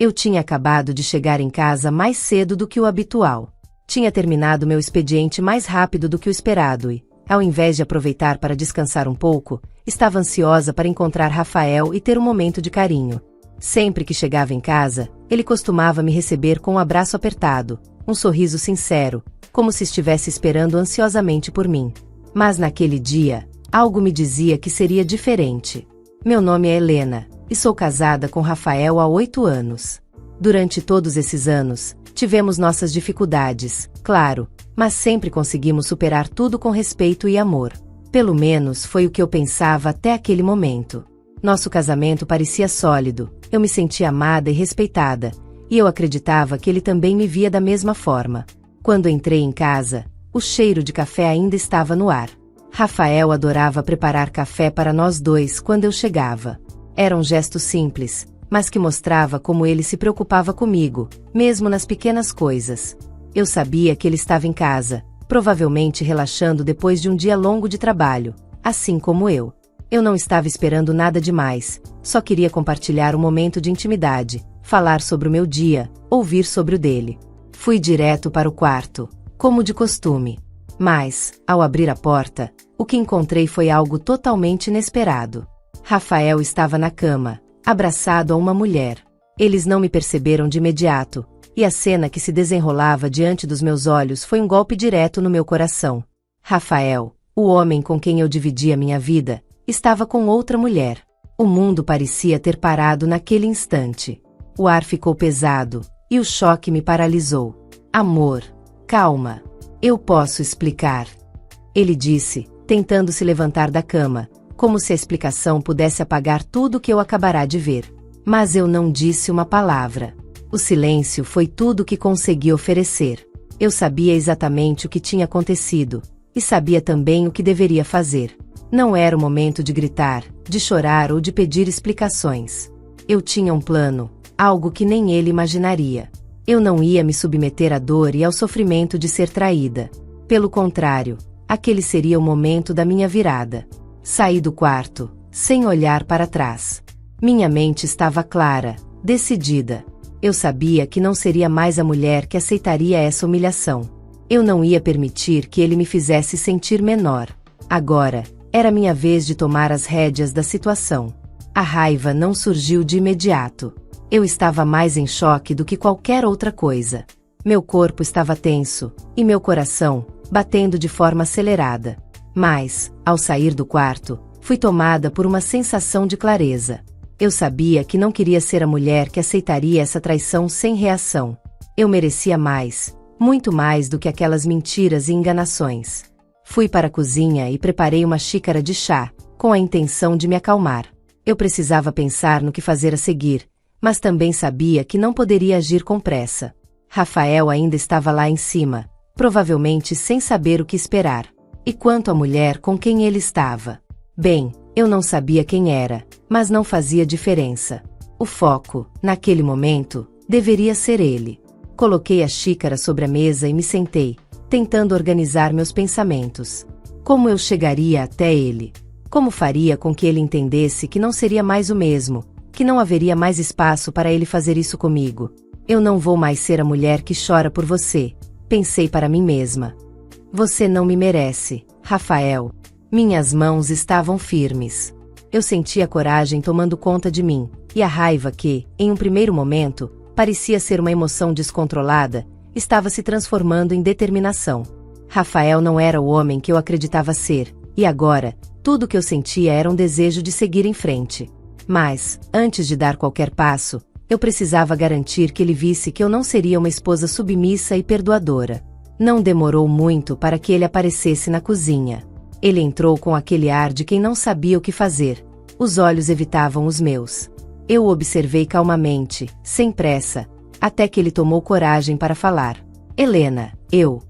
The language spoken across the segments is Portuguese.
Eu tinha acabado de chegar em casa mais cedo do que o habitual. Tinha terminado meu expediente mais rápido do que o esperado e, ao invés de aproveitar para descansar um pouco, estava ansiosa para encontrar Rafael e ter um momento de carinho. Sempre que chegava em casa, ele costumava me receber com um abraço apertado, um sorriso sincero, como se estivesse esperando ansiosamente por mim. Mas naquele dia, algo me dizia que seria diferente. Meu nome é Helena, e sou casada com Rafael há 8 anos. Durante todos esses anos, tivemos nossas dificuldades, claro, mas sempre conseguimos superar tudo com respeito e amor. Pelo menos foi o que eu pensava até aquele momento. Nosso casamento parecia sólido, eu me sentia amada e respeitada, e eu acreditava que ele também me via da mesma forma. Quando entrei em casa, o cheiro de café ainda estava no ar. Rafael adorava preparar café para nós dois quando eu chegava. Era um gesto simples, mas que mostrava como ele se preocupava comigo, mesmo nas pequenas coisas. Eu sabia que ele estava em casa, provavelmente relaxando depois de um dia longo de trabalho, assim como eu. Eu não estava esperando nada demais, só queria compartilhar um momento de intimidade, falar sobre o meu dia, ouvir sobre o dele. Fui direto para o quarto, como de costume. Mas, ao abrir a porta, o que encontrei foi algo totalmente inesperado. Rafael estava na cama, abraçado a uma mulher. Eles não me perceberam de imediato, e a cena que se desenrolava diante dos meus olhos foi um golpe direto no meu coração. Rafael, o homem com quem eu dividia minha vida, estava com outra mulher. O mundo parecia ter parado naquele instante. O ar ficou pesado, e o choque me paralisou. Amor, calma. Eu posso explicar. Ele disse, tentando se levantar da cama, como se a explicação pudesse apagar tudo que eu acabará de ver. Mas eu não disse uma palavra. O silêncio foi tudo que consegui oferecer. Eu sabia exatamente o que tinha acontecido, e sabia também o que deveria fazer. Não era o momento de gritar, de chorar ou de pedir explicações. Eu tinha um plano, algo que nem ele imaginaria. Eu não ia me submeter à dor e ao sofrimento de ser traída. Pelo contrário, aquele seria o momento da minha virada. Saí do quarto, sem olhar para trás. Minha mente estava clara, decidida. Eu sabia que não seria mais a mulher que aceitaria essa humilhação. Eu não ia permitir que ele me fizesse sentir menor. Agora, era minha vez de tomar as rédeas da situação. A raiva não surgiu de imediato. Eu estava mais em choque do que qualquer outra coisa. Meu corpo estava tenso, e meu coração, batendo de forma acelerada. Mas, ao sair do quarto, fui tomada por uma sensação de clareza. Eu sabia que não queria ser a mulher que aceitaria essa traição sem reação. Eu merecia mais, muito mais do que aquelas mentiras e enganações. Fui para a cozinha e preparei uma xícara de chá, com a intenção de me acalmar. Eu precisava pensar no que fazer a seguir, mas também sabia que não poderia agir com pressa. Rafael ainda estava lá em cima, provavelmente sem saber o que esperar. E quanto à mulher com quem ele estava? Bem, eu não sabia quem era, mas não fazia diferença. O foco, naquele momento, deveria ser ele. Coloquei a xícara sobre a mesa e me sentei, tentando organizar meus pensamentos. Como eu chegaria até ele? Como faria com que ele entendesse que não seria mais o mesmo, que não haveria mais espaço para ele fazer isso comigo? Eu não vou mais ser a mulher que chora por você, pensei para mim mesma. Você não me merece, Rafael. Minhas mãos estavam firmes. Eu senti a coragem tomando conta de mim, e a raiva que, em um primeiro momento, parecia ser uma emoção descontrolada, estava se transformando em determinação. Rafael não era o homem que eu acreditava ser, e agora, tudo que eu sentia era um desejo de seguir em frente. Mas, antes de dar qualquer passo, eu precisava garantir que ele visse que eu não seria uma esposa submissa e perdoadora. Não demorou muito para que ele aparecesse na cozinha. Ele entrou com aquele ar de quem não sabia o que fazer. Os olhos evitavam os meus. Eu o observei calmamente, sem pressa, até que ele tomou coragem para falar. Helena, eu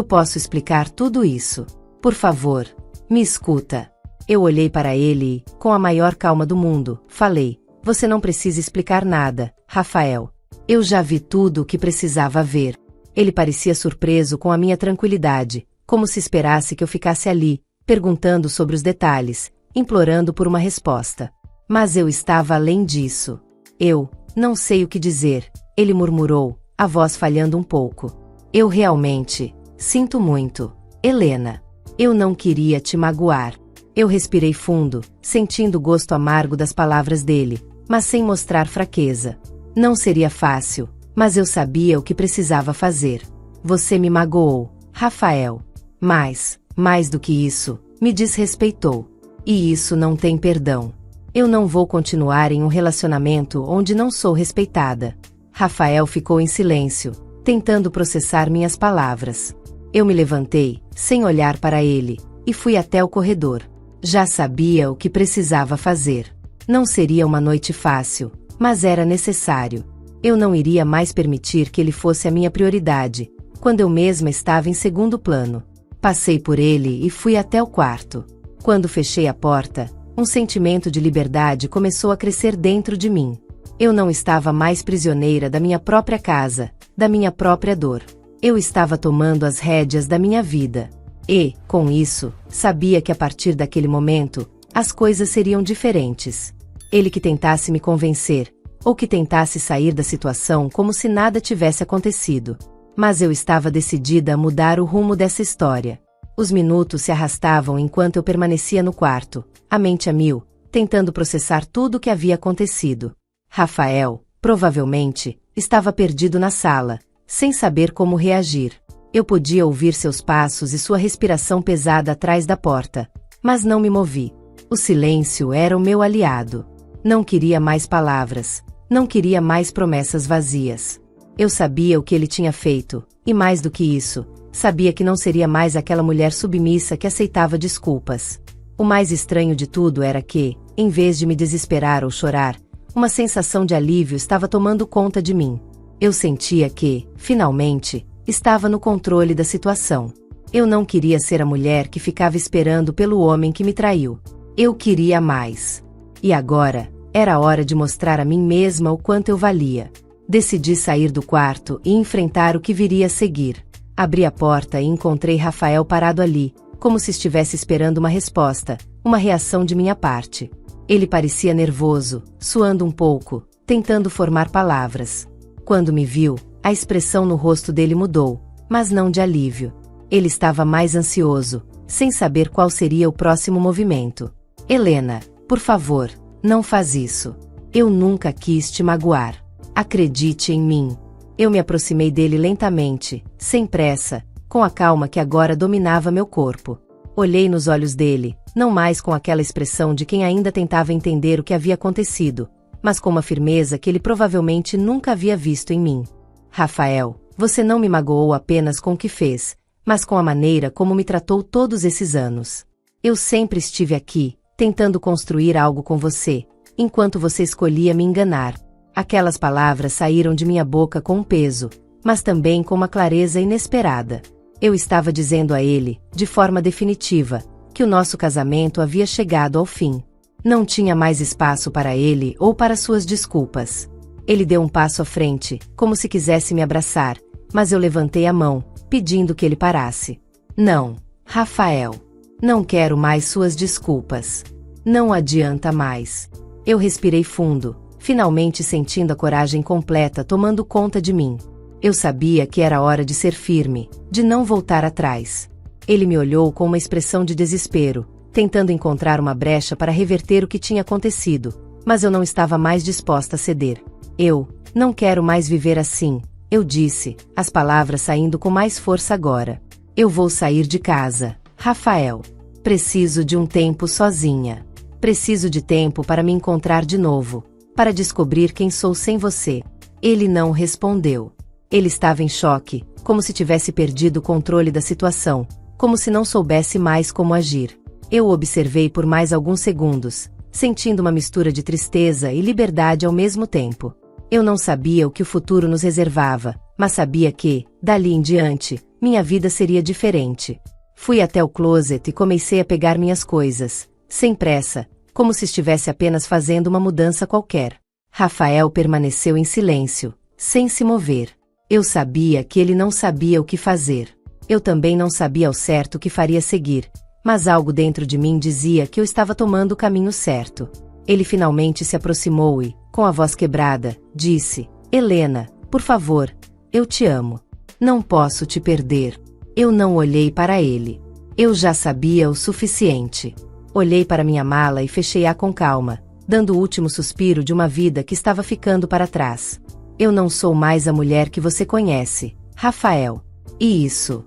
posso explicar tudo isso. Por favor, me escuta. Eu olhei para ele e, com a maior calma do mundo, falei, você não precisa explicar nada, Rafael. Eu já vi tudo o que precisava ver. Ele parecia surpreso com a minha tranquilidade, como se esperasse que eu ficasse ali, perguntando sobre os detalhes, implorando por uma resposta. Mas eu estava além disso. Eu Não sei o que dizer, ele murmurou, a voz falhando um pouco. Eu realmente sinto muito, Helena. Eu não queria te magoar. Eu respirei fundo, sentindo o gosto amargo das palavras dele, mas sem mostrar fraqueza. Não seria fácil, mas eu sabia o que precisava fazer. Você me magoou, Rafael. Mas, mais do que isso, me desrespeitou. E isso não tem perdão. Eu não vou continuar em um relacionamento onde não sou respeitada. Rafael ficou em silêncio, tentando processar minhas palavras. Eu me levantei, sem olhar para ele, e fui até o corredor. Já sabia o que precisava fazer. Não seria uma noite fácil, mas era necessário. Eu não iria mais permitir que ele fosse a minha prioridade, quando eu mesma estava em segundo plano. Passei por ele e fui até o quarto. Quando fechei a porta, um sentimento de liberdade começou a crescer dentro de mim. Eu não estava mais prisioneira da minha própria casa, da minha própria dor. Eu estava tomando as rédeas da minha vida. E, com isso, sabia que a partir daquele momento, as coisas seriam diferentes. Ele que tentasse me convencer, ou que tentasse sair da situação como se nada tivesse acontecido. Mas eu estava decidida a mudar o rumo dessa história. Os minutos se arrastavam enquanto eu permanecia no quarto, a mente a mil, tentando processar tudo o que havia acontecido. Rafael, provavelmente, estava perdido na sala, sem saber como reagir. Eu podia ouvir seus passos e sua respiração pesada atrás da porta, mas não me movi. O silêncio era o meu aliado. Não queria mais palavras, não queria mais promessas vazias. Eu sabia o que ele tinha feito, e mais do que isso, sabia que não seria mais aquela mulher submissa que aceitava desculpas. O mais estranho de tudo era que, em vez de me desesperar ou chorar, uma sensação de alívio estava tomando conta de mim. Eu sentia que, finalmente, estava no controle da situação. Eu não queria ser a mulher que ficava esperando pelo homem que me traiu. Eu queria mais. E agora, era a hora de mostrar a mim mesma o quanto eu valia. Decidi sair do quarto e enfrentar o que viria a seguir. Abri a porta e encontrei Rafael parado ali, como se estivesse esperando uma resposta, uma reação de minha parte. Ele parecia nervoso, suando um pouco, tentando formar palavras. Quando me viu, a expressão no rosto dele mudou, mas não de alívio. Ele estava mais ansioso, sem saber qual seria o próximo movimento. Helena, por favor, não faz isso. Eu nunca quis te magoar. Acredite em mim. Eu me aproximei dele lentamente, sem pressa, com a calma que agora dominava meu corpo. Olhei nos olhos dele, não mais com aquela expressão de quem ainda tentava entender o que havia acontecido, mas com uma firmeza que ele provavelmente nunca havia visto em mim. Rafael, você não me magoou apenas com o que fez, mas com a maneira como me tratou todos esses anos. Eu sempre estive aqui, tentando construir algo com você, enquanto você escolhia me enganar. Aquelas palavras saíram de minha boca com um peso, mas também com uma clareza inesperada. Eu estava dizendo a ele, de forma definitiva, que o nosso casamento havia chegado ao fim. Não tinha mais espaço para ele ou para suas desculpas. Ele deu um passo à frente, como se quisesse me abraçar, mas eu levantei a mão, pedindo que ele parasse. Não, Rafael. Não quero mais suas desculpas. Não adianta mais. Eu respirei fundo, finalmente sentindo a coragem completa tomando conta de mim. Eu sabia que era hora de ser firme, de não voltar atrás. Ele me olhou com uma expressão de desespero, tentando encontrar uma brecha para reverter o que tinha acontecido, mas eu não estava mais disposta a ceder. Eu não quero mais viver assim, eu disse, as palavras saindo com mais força agora. Eu vou sair de casa, Rafael. Preciso de um tempo sozinha. Preciso de tempo para me encontrar de novo, para descobrir quem sou sem você. Ele não respondeu. Ele estava em choque, como se tivesse perdido o controle da situação, como se não soubesse mais como agir. Eu o observei por mais alguns segundos, sentindo uma mistura de tristeza e liberdade ao mesmo tempo. Eu não sabia o que o futuro nos reservava, mas sabia que, dali em diante, minha vida seria diferente. Fui até o closet e comecei a pegar minhas coisas, sem pressa, como se estivesse apenas fazendo uma mudança qualquer. Rafael permaneceu em silêncio, sem se mover. Eu sabia que ele não sabia o que fazer. Eu também não sabia ao certo o que faria seguir, mas algo dentro de mim dizia que eu estava tomando o caminho certo. Ele finalmente se aproximou e, com a voz quebrada, disse: Helena, por favor, eu te amo. Não posso te perder. Eu não olhei para ele. Eu já sabia o suficiente. Olhei para minha mala e fechei-a com calma, dando o último suspiro de uma vida que estava ficando para trás. Eu não sou mais a mulher que você conhece, Rafael. E isso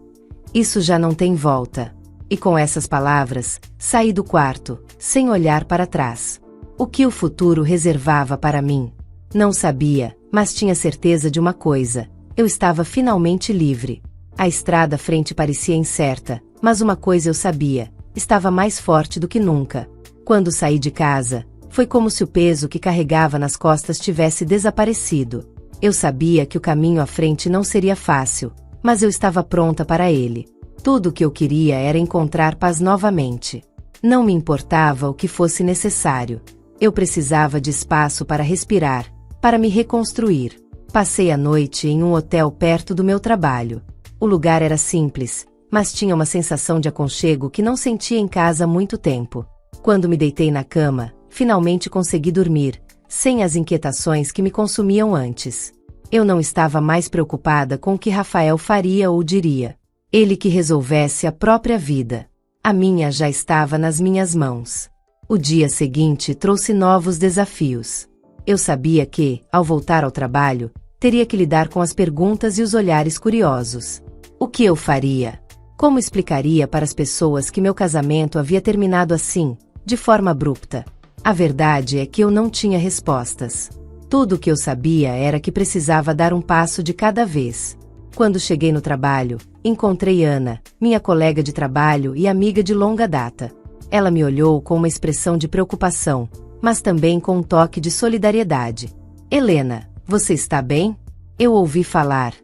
já não tem volta. E com essas palavras, saí do quarto, sem olhar para trás. O que o futuro reservava para mim? Não sabia, mas tinha certeza de uma coisa: eu estava finalmente livre. A estrada à frente parecia incerta, mas uma coisa eu sabia: estava mais forte do que nunca. Quando saí de casa, foi como se o peso que carregava nas costas tivesse desaparecido. Eu sabia que o caminho à frente não seria fácil, mas eu estava pronta para ele. Tudo o que eu queria era encontrar paz novamente. Não me importava o que fosse necessário. Eu precisava de espaço para respirar, para me reconstruir. Passei a noite em um hotel perto do meu trabalho. O lugar era simples, mas tinha uma sensação de aconchego que não sentia em casa há muito tempo. Quando me deitei na cama, finalmente consegui dormir, sem as inquietações que me consumiam antes. Eu não estava mais preocupada com o que Rafael faria ou diria. Ele que resolvesse a própria vida. A minha já estava nas minhas mãos. O dia seguinte trouxe novos desafios. Eu sabia que, ao voltar ao trabalho, teria que lidar com as perguntas e os olhares curiosos. O que eu faria? Como explicaria para as pessoas que meu casamento havia terminado assim, de forma abrupta? A verdade é que eu não tinha respostas. Tudo o que eu sabia era que precisava dar um passo de cada vez. Quando cheguei no trabalho, encontrei Ana, minha colega de trabalho e amiga de longa data. Ela me olhou com uma expressão de preocupação, mas também com um toque de solidariedade. Helena, você está bem? Eu ouvi falar.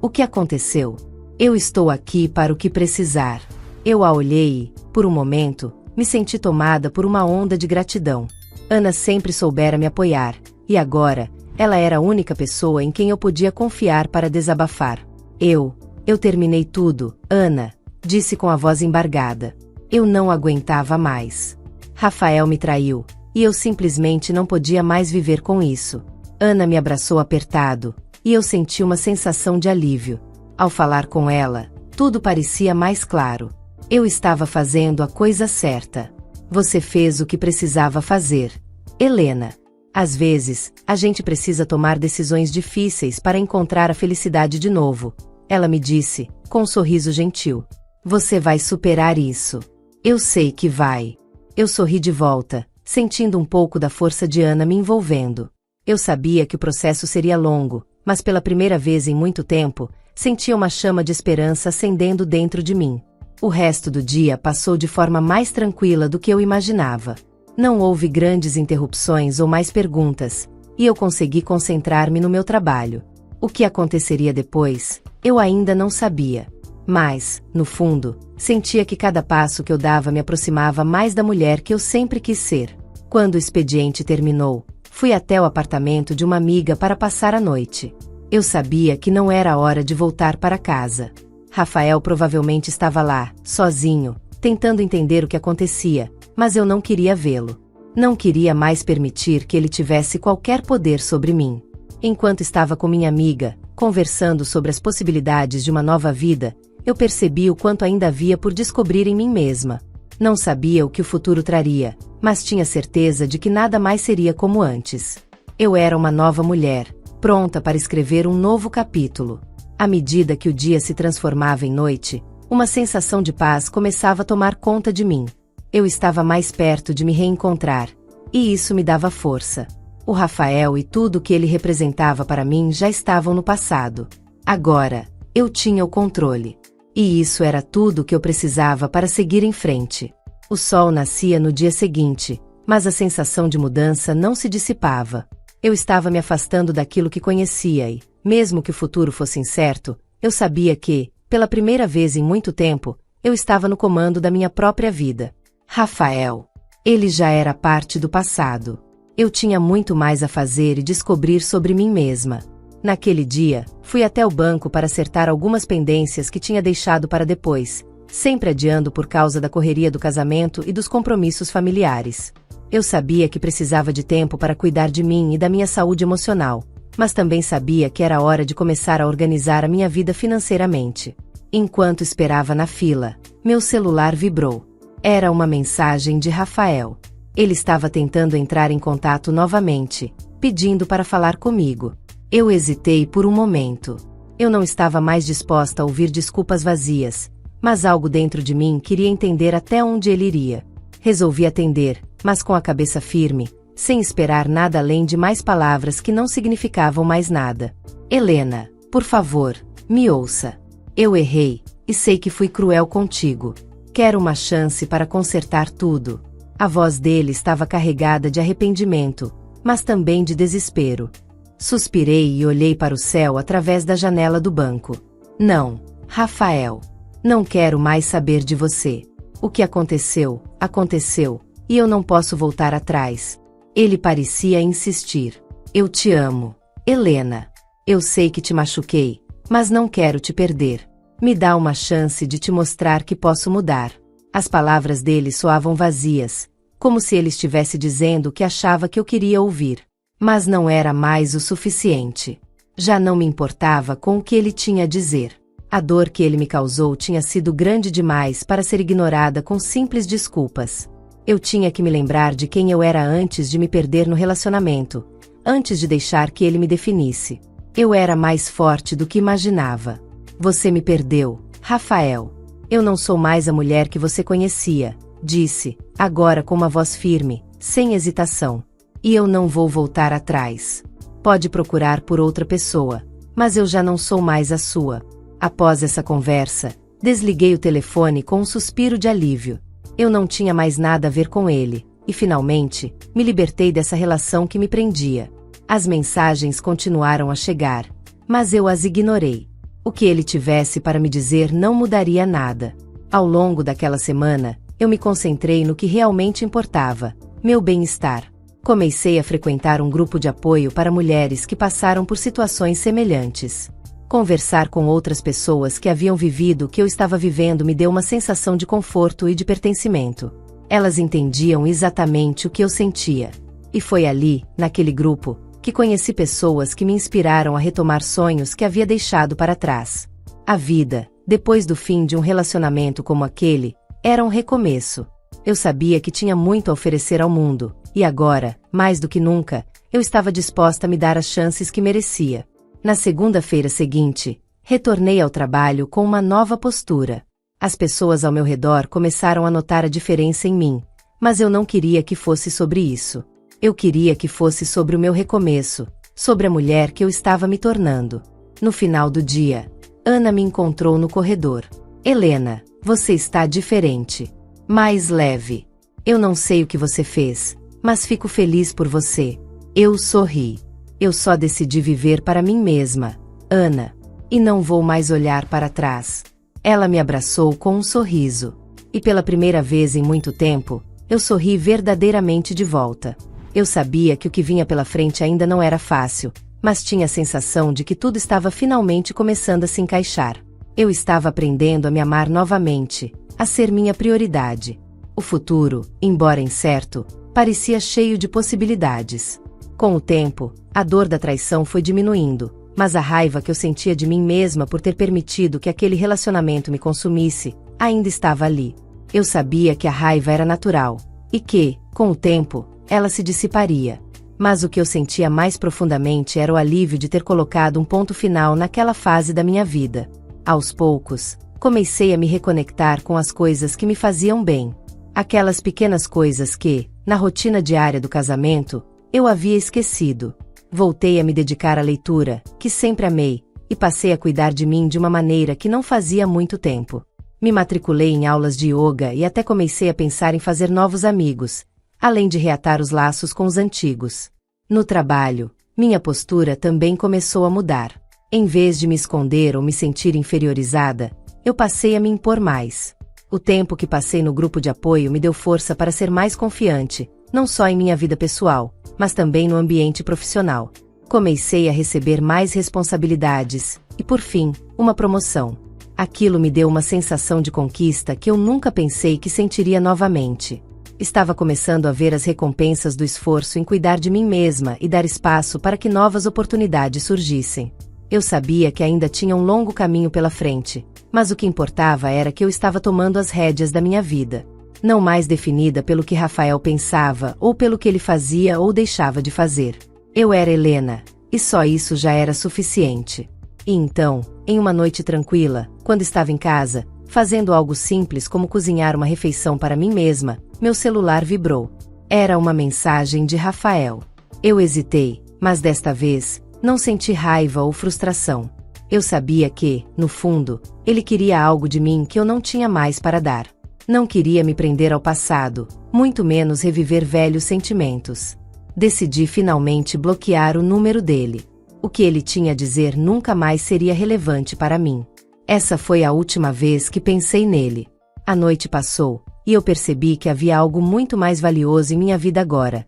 O que aconteceu? Eu estou aqui para o que precisar. Eu a olhei e, por um momento, me senti tomada por uma onda de gratidão. Ana sempre soubera me apoiar, e agora, ela era a única pessoa em quem eu podia confiar para desabafar. Eu terminei tudo, Ana, disse com a voz embargada. Eu não aguentava mais. Rafael me traiu, e eu simplesmente não podia mais viver com isso. Ana me abraçou apertado, e eu senti uma sensação de alívio. Ao falar com ela, tudo parecia mais claro. Eu estava fazendo a coisa certa. Você fez o que precisava fazer, Helena. Às vezes, a gente precisa tomar decisões difíceis para encontrar a felicidade de novo. Ela me disse, com um sorriso gentil. Você vai superar isso. Eu sei que vai. Eu sorri de volta, sentindo um pouco da força de Ana me envolvendo. Eu sabia que o processo seria longo, mas pela primeira vez em muito tempo, sentia uma chama de esperança acendendo dentro de mim. O resto do dia passou de forma mais tranquila do que eu imaginava. Não houve grandes interrupções ou mais perguntas, e eu consegui concentrar-me no meu trabalho. O que aconteceria depois, eu ainda não sabia. Mas, no fundo, sentia que cada passo que eu dava me aproximava mais da mulher que eu sempre quis ser. Quando o expediente terminou, fui até o apartamento de uma amiga para passar a noite. Eu sabia que não era a hora de voltar para casa. Rafael provavelmente estava lá, sozinho, tentando entender o que acontecia, mas eu não queria vê-lo. Não queria mais permitir que ele tivesse qualquer poder sobre mim. Enquanto estava com minha amiga, conversando sobre as possibilidades de uma nova vida, eu percebi o quanto ainda havia por descobrir em mim mesma. Não sabia o que o futuro traria, mas tinha certeza de que nada mais seria como antes. Eu era uma nova mulher, pronta para escrever um novo capítulo. À medida que o dia se transformava em noite, uma sensação de paz começava a tomar conta de mim. Eu estava mais perto de me reencontrar, e isso me dava força. O Rafael e tudo o que ele representava para mim já estavam no passado. Agora, eu tinha o controle. E isso era tudo o que eu precisava para seguir em frente. O sol nascia no dia seguinte, mas a sensação de mudança não se dissipava. Eu estava me afastando daquilo que conhecia e, mesmo que o futuro fosse incerto, eu sabia que, pela primeira vez em muito tempo, eu estava no comando da minha própria vida. Rafael. Ele já era parte do passado. Eu tinha muito mais a fazer e descobrir sobre mim mesma. Naquele dia, fui até o banco para acertar algumas pendências que tinha deixado para depois, sempre adiando por causa da correria do casamento e dos compromissos familiares. Eu sabia que precisava de tempo para cuidar de mim e da minha saúde emocional, mas também sabia que era hora de começar a organizar a minha vida financeiramente. Enquanto esperava na fila, meu celular vibrou. Era uma mensagem de Rafael. Ele estava tentando entrar em contato novamente, pedindo para falar comigo. Eu hesitei por um momento. Eu não estava mais disposta a ouvir desculpas vazias, mas algo dentro de mim queria entender até onde ele iria. Resolvi atender, mas com a cabeça firme, sem esperar nada além de mais palavras que não significavam mais nada. Helena, por favor, me ouça. Eu errei, e sei que fui cruel contigo. Quero uma chance para consertar tudo. A voz dele estava carregada de arrependimento, mas também de desespero. Suspirei e olhei para o céu através da janela do banco. Não, Rafael. Não quero mais saber de você. O que aconteceu, aconteceu, e eu não posso voltar atrás. Ele parecia insistir. Eu te amo, Helena. Eu sei que te machuquei, mas não quero te perder. Me dá uma chance de te mostrar que posso mudar. As palavras dele soavam vazias, como se ele estivesse dizendo o que achava que eu queria ouvir. Mas não era mais o suficiente. Já não me importava com o que ele tinha a dizer. A dor que ele me causou tinha sido grande demais para ser ignorada com simples desculpas. Eu tinha que me lembrar de quem eu era antes de me perder no relacionamento, antes de deixar que ele me definisse. Eu era mais forte do que imaginava. Você me perdeu, Rafael. Eu não sou mais a mulher que você conhecia, disse, agora com uma voz firme, sem hesitação. E eu não vou voltar atrás. Pode procurar por outra pessoa, mas eu já não sou mais a sua. Após essa conversa, desliguei o telefone com um suspiro de alívio. Eu não tinha mais nada a ver com ele, e finalmente, me libertei dessa relação que me prendia. As mensagens continuaram a chegar, mas eu as ignorei. O que ele tivesse para me dizer não mudaria nada. Ao longo daquela semana, eu me concentrei no que realmente importava, meu bem-estar. Comecei a frequentar um grupo de apoio para mulheres que passaram por situações semelhantes. Conversar com outras pessoas que haviam vivido o que eu estava vivendo me deu uma sensação de conforto e de pertencimento. Elas entendiam exatamente o que eu sentia. E foi ali, naquele grupo, que conheci pessoas que me inspiraram a retomar sonhos que havia deixado para trás. A vida, depois do fim de um relacionamento como aquele, era um recomeço. Eu sabia que tinha muito a oferecer ao mundo, e agora, mais do que nunca, eu estava disposta a me dar as chances que merecia. Na segunda-feira seguinte, retornei ao trabalho com uma nova postura. As pessoas ao meu redor começaram a notar a diferença em mim, mas eu não queria que fosse sobre isso. Eu queria que fosse sobre o meu recomeço, sobre a mulher que eu estava me tornando. No final do dia, Ana me encontrou no corredor. Helena, você está diferente. Mais leve. Eu não sei o que você fez, mas fico feliz por você. Eu sorri. Eu só decidi viver para mim mesma, Ana. E não vou mais olhar para trás. Ela me abraçou com um sorriso. E pela primeira vez em muito tempo, eu sorri verdadeiramente de volta. Eu sabia que o que vinha pela frente ainda não era fácil, mas tinha a sensação de que tudo estava finalmente começando a se encaixar. Eu estava aprendendo a me amar novamente, a ser minha prioridade. O futuro, embora incerto, parecia cheio de possibilidades. Com o tempo, a dor da traição foi diminuindo, mas a raiva que eu sentia de mim mesma por ter permitido que aquele relacionamento me consumisse, ainda estava ali. Eu sabia que a raiva era natural, e que, com o tempo, ela se dissiparia. Mas o que eu sentia mais profundamente era o alívio de ter colocado um ponto final naquela fase da minha vida. Aos poucos, comecei a me reconectar com as coisas que me faziam bem. Aquelas pequenas coisas que, na rotina diária do casamento, eu havia esquecido. Voltei a me dedicar à leitura, que sempre amei, e passei a cuidar de mim de uma maneira que não fazia muito tempo. Me matriculei em aulas de yoga e até comecei a pensar em fazer novos amigos, além de reatar os laços com os antigos. No trabalho, minha postura também começou a mudar. Em vez de me esconder ou me sentir inferiorizada, eu passei a me impor mais. O tempo que passei no grupo de apoio me deu força para ser mais confiante, não só em minha vida pessoal, mas também no ambiente profissional. Comecei a receber mais responsabilidades, e por fim, uma promoção. Aquilo me deu uma sensação de conquista que eu nunca pensei que sentiria novamente. Estava começando a ver as recompensas do esforço em cuidar de mim mesma e dar espaço para que novas oportunidades surgissem. Eu sabia que ainda tinha um longo caminho pela frente, mas o que importava era que eu estava tomando as rédeas da minha vida. Não mais definida pelo que Rafael pensava ou pelo que ele fazia ou deixava de fazer. Eu era Helena, e só isso já era suficiente. E então, em uma noite tranquila, quando estava em casa, fazendo algo simples como cozinhar uma refeição para mim mesma, meu celular vibrou. Era uma mensagem de Rafael. Eu hesitei, mas desta vez, não senti raiva ou frustração. Eu sabia que, no fundo, ele queria algo de mim que eu não tinha mais para dar. Não queria me prender ao passado, muito menos reviver velhos sentimentos. Decidi finalmente bloquear o número dele. O que ele tinha a dizer nunca mais seria relevante para mim. Essa foi a última vez que pensei nele. A noite passou, e eu percebi que havia algo muito mais valioso em minha vida agora.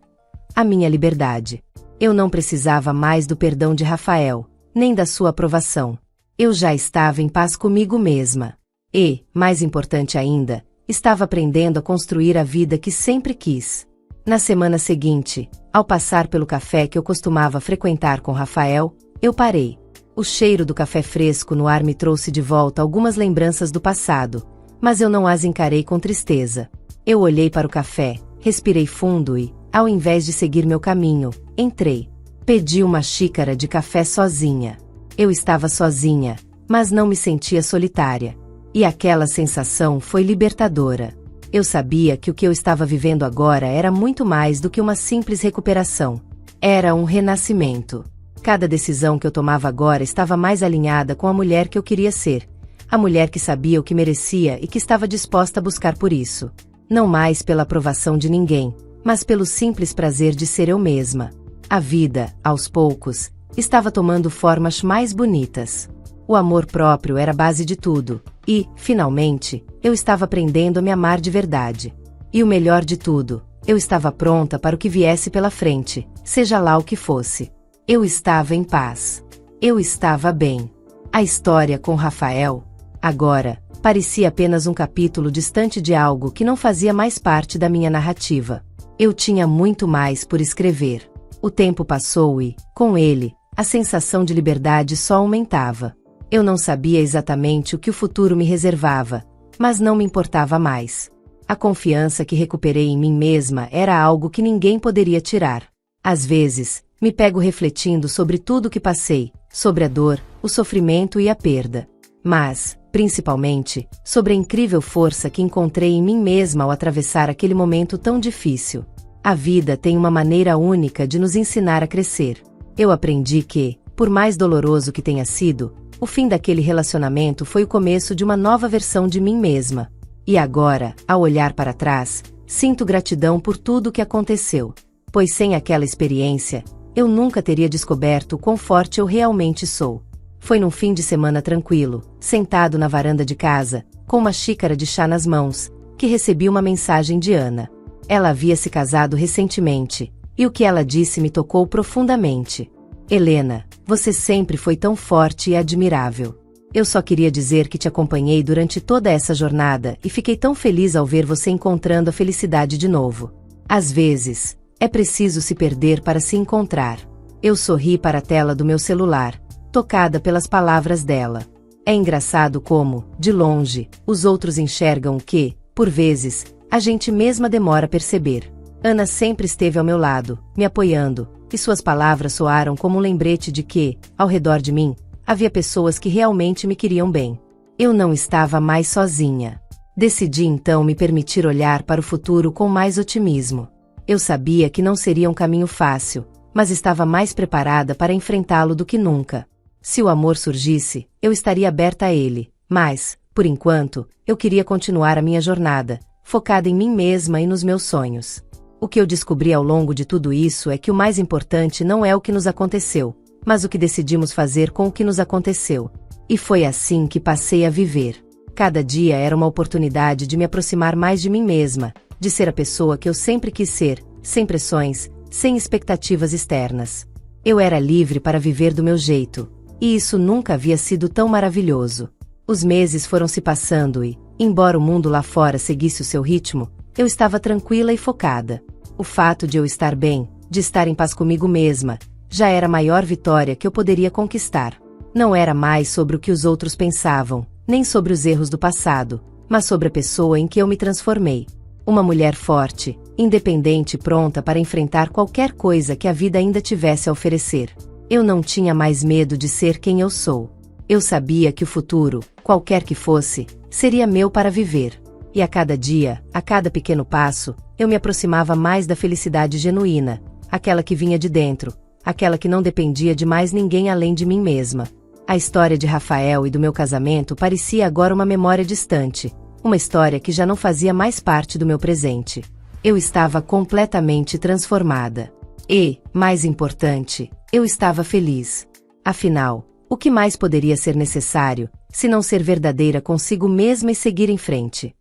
A minha liberdade. Eu não precisava mais do perdão de Rafael, nem da sua aprovação. Eu já estava em paz comigo mesma. E, mais importante ainda, estava aprendendo a construir a vida que sempre quis. Na semana seguinte, ao passar pelo café que eu costumava frequentar com Rafael, eu parei. O cheiro do café fresco no ar me trouxe de volta algumas lembranças do passado, mas eu não as encarei com tristeza. Eu olhei para o café, respirei fundo e, ao invés de seguir meu caminho, entrei. Pedi uma xícara de café sozinha. Eu estava sozinha, mas não me sentia solitária. E aquela sensação foi libertadora. Eu sabia que o que eu estava vivendo agora era muito mais do que uma simples recuperação. Era um renascimento. Cada decisão que eu tomava agora estava mais alinhada com a mulher que eu queria ser. A mulher que sabia o que merecia e que estava disposta a buscar por isso. Não mais pela aprovação de ninguém, mas pelo simples prazer de ser eu mesma. A vida, aos poucos, estava tomando formas mais bonitas. O amor próprio era a base de tudo, e, finalmente, eu estava aprendendo a me amar de verdade. E o melhor de tudo, eu estava pronta para o que viesse pela frente, seja lá o que fosse. Eu estava em paz. Eu estava bem. A história com Rafael, agora, parecia apenas um capítulo distante de algo que não fazia mais parte da minha narrativa. Eu tinha muito mais por escrever. O tempo passou e, com ele, a sensação de liberdade só aumentava. Eu não sabia exatamente o que o futuro me reservava, mas não me importava mais. A confiança que recuperei em mim mesma era algo que ninguém poderia tirar. Às vezes, me pego refletindo sobre tudo o que passei, sobre a dor, o sofrimento e a perda. Mas, principalmente, sobre a incrível força que encontrei em mim mesma ao atravessar aquele momento tão difícil. A vida tem uma maneira única de nos ensinar a crescer. Eu aprendi que, por mais doloroso que tenha sido, o fim daquele relacionamento foi o começo de uma nova versão de mim mesma. E agora, ao olhar para trás, sinto gratidão por tudo o que aconteceu. Pois sem aquela experiência, eu nunca teria descoberto o quão forte eu realmente sou. Foi num fim de semana tranquilo, sentado na varanda de casa, com uma xícara de chá nas mãos, que recebi uma mensagem de Ana. Ela havia se casado recentemente, e o que ela disse me tocou profundamente. Helena, você sempre foi tão forte e admirável. Eu só queria dizer que te acompanhei durante toda essa jornada e fiquei tão feliz ao ver você encontrando a felicidade de novo. Às vezes, é preciso se perder para se encontrar. Eu sorri para a tela do meu celular, tocada pelas palavras dela. É engraçado como, de longe, os outros enxergam o que, por vezes, a gente mesma demora a perceber. Ana sempre esteve ao meu lado, me apoiando, e suas palavras soaram como um lembrete de que, ao redor de mim, havia pessoas que realmente me queriam bem. Eu não estava mais sozinha. Decidi então me permitir olhar para o futuro com mais otimismo. Eu sabia que não seria um caminho fácil, mas estava mais preparada para enfrentá-lo do que nunca. Se o amor surgisse, eu estaria aberta a ele, mas, por enquanto, eu queria continuar a minha jornada, focada em mim mesma e nos meus sonhos. O que eu descobri ao longo de tudo isso é que o mais importante não é o que nos aconteceu, mas o que decidimos fazer com o que nos aconteceu. E foi assim que passei a viver. Cada dia era uma oportunidade de me aproximar mais de mim mesma, de ser a pessoa que eu sempre quis ser, sem pressões, sem expectativas externas. Eu era livre para viver do meu jeito, e isso nunca havia sido tão maravilhoso. Os meses foram se passando e, embora o mundo lá fora seguisse o seu ritmo, eu estava tranquila e focada. O fato de eu estar bem, de estar em paz comigo mesma, já era a maior vitória que eu poderia conquistar. Não era mais sobre o que os outros pensavam, nem sobre os erros do passado, mas sobre a pessoa em que eu me transformei. Uma mulher forte, independente e pronta para enfrentar qualquer coisa que a vida ainda tivesse a oferecer. Eu não tinha mais medo de ser quem eu sou. Eu sabia que o futuro, qualquer que fosse, seria meu para viver. E a cada dia, a cada pequeno passo, eu me aproximava mais da felicidade genuína, aquela que vinha de dentro, aquela que não dependia de mais ninguém além de mim mesma. A história de Rafael e do meu casamento parecia agora uma memória distante, uma história que já não fazia mais parte do meu presente. Eu estava completamente transformada. E, mais importante, eu estava feliz. Afinal, o que mais poderia ser necessário, se não ser verdadeira consigo mesma e seguir em frente?